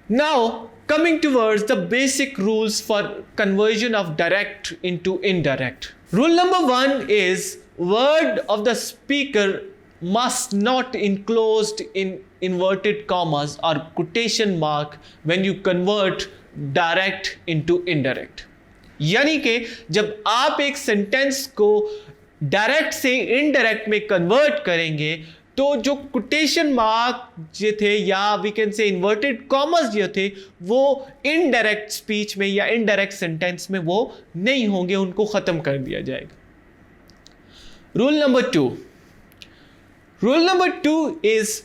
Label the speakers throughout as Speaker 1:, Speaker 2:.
Speaker 1: Now, coming towards the basic rules for conversion of direct into indirect. Rule number 1 is word of the speaker must not enclosed in inverted commas or quotation mark when you convert direct into indirect. यानी कि जब आप एक sentence को direct से indirect में convert करेंगे तो जो कोटेशन मार्क जो थे या we can say inverted commas जो थे वो इनडायरेक्ट स्पीच में या इनडायरेक्ट सेंटेंस में वो नहीं होंगे, उनको खत्म कर दिया जाएगा. Rule number 2 is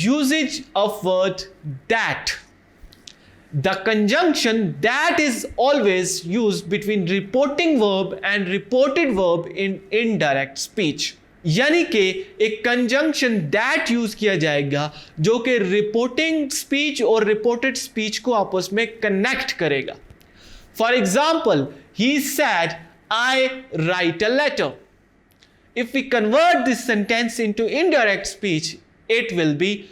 Speaker 1: usage of word that. The conjunction that is always used between reporting verb and reported verb in indirect speech. यानी कि एक कंजंक्शन दैट यूज किया जाएगा जो कि रिपोर्टिंग स्पीच और रिपोर्टेड स्पीच को आपस में कनेक्ट करेगा. For example, he said I write a letter. If we convert this sentence into indirect speech, it will be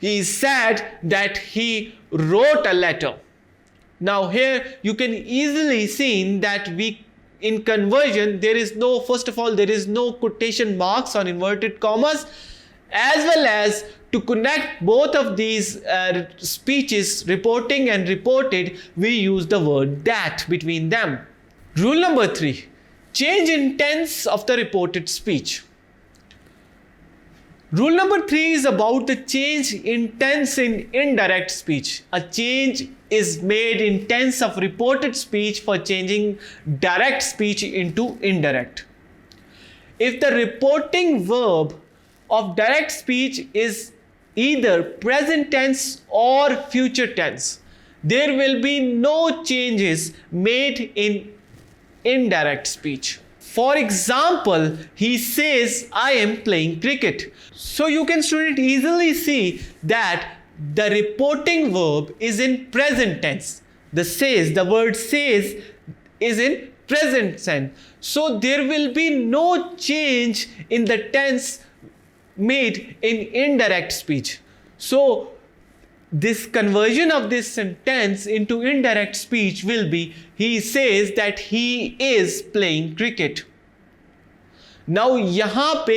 Speaker 1: he said that he wrote a letter. Now here you can easily see that in conversion there is no, first of all, there is no quotation marks or inverted commas, as well as to connect both of these speeches, reporting and reported, we use the word that between them. Rule number 3, change in tense of the reported speech. Rule number 3 is about the change in tense in indirect speech. A change is made in tense of reported speech for changing direct speech into indirect. If the reporting verb of direct speech is either present tense or future tense, there will be no changes made in indirect speech. For example, he says, I am playing cricket. So you can, student, easily see that the reporting verb is in present tense. The word says is in present tense. So there will be no change in the tense made in indirect speech. So this conversion of this sentence into indirect speech will be, he says that he is playing cricket. Now यहाँ पे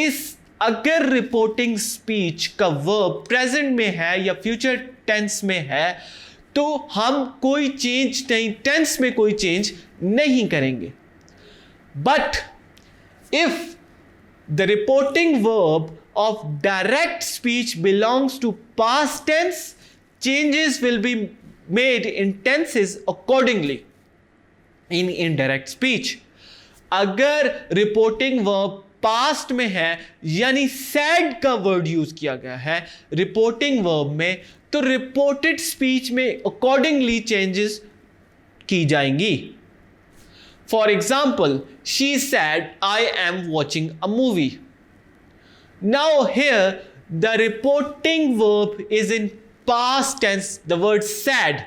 Speaker 1: इस अगर reporting speech का verb present में है या future tense में है तो हम कोई चेंज नहीं, टेंस में कोई चेंज नहीं करेंगे. But if the reporting verb of direct speech belongs to past tense, changes will be made in tenses accordingly in indirect speech. अगर reporting verb past में है यानी said का word यूज किया गया है reporting verb में, तो reported speech में accordingly changes की जाएंगी. For example, she said, I am watching a movie. Now here the reporting verb is in past tense, the word said.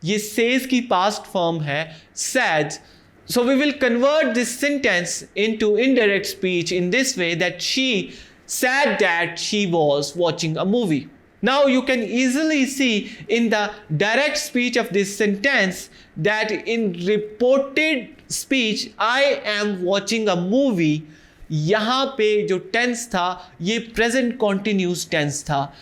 Speaker 1: ये says की past form है said. So we will convert this sentence into indirect speech in this way, that she said that she was watching a movie. Now you can easily see in the direct speech of this sentence that in reported speech I am watching a movie, यहाँ पे जो tense था ये present continuous tense था.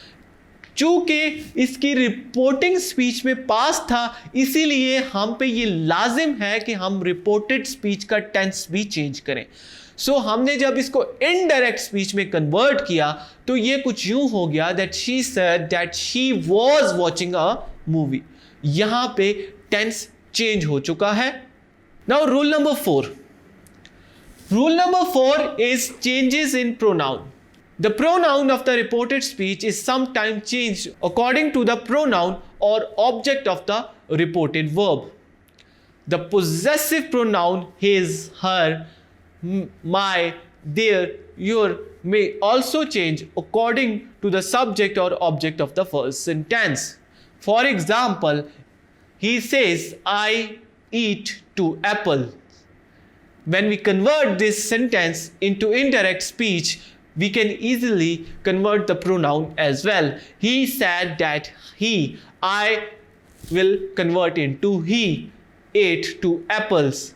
Speaker 1: चूंकि इसकी reporting speech में past था इसीलिए हम पे ये लाजिम है कि हम रिपोर्टेड स्पीच का टेंस भी चेंज करें. सो हमने जब इसको इनडायरेक्ट स्पीच में कन्वर्ट किया तो ये कुछ यूं हो गया that she said that she was watching a movie. यहाँ पे टेंस चेंज हो चुका है. Now rule number 4. Rule number 4 is changes in pronoun. The pronoun of the reported speech is sometimes changed according to the pronoun or object of the reported verb. The possessive pronoun his, her, my, their, your may also change according to the subject or object of the first sentence. For example, he says, I eat 2 apples. When we convert this sentence into indirect speech, we can easily convert the pronoun as well. He said that he, I will convert into he ate 2 apples.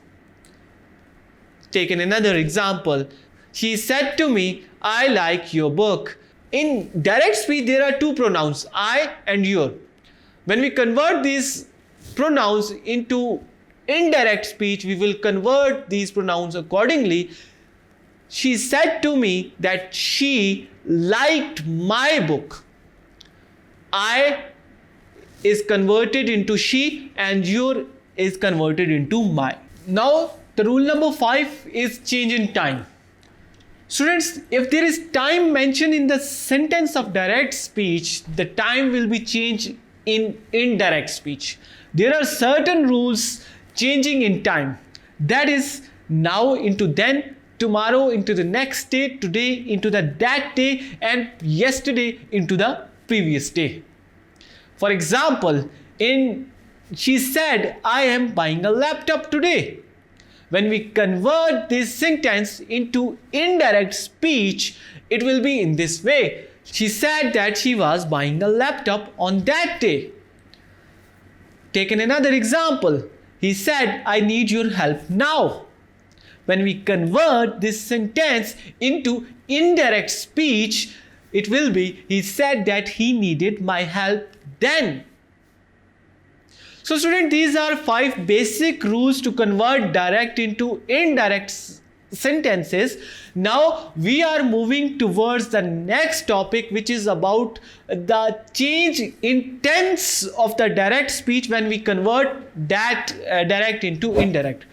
Speaker 1: Taken another example. She said to me, I like your book. In direct speech, there are 2 pronouns, I and your. When we convert these pronouns into indirect speech, we will convert these pronouns accordingly. She said to me that she liked my book. I is converted into she and your is converted into my. Now, the rule number 5 is change in time. Students, if there is time mentioned in the sentence of direct speech, the time will be changed in indirect speech. There are certain rules changing in time. That is now into then, tomorrow into the next day, today into the that day, and yesterday into the previous day. For example, she said, I am buying a laptop today. When we convert this sentence into indirect speech, it will be in this way. She said that she was buying a laptop on that day. Taken another example. He said, I need your help now. When we convert this sentence into indirect speech, it will be, he said that he needed my help then. So student, these are 5 basic rules to convert direct into indirect sentences. Now we are moving towards the next topic, which is about the change in tense of the direct speech when we convert that direct into indirect.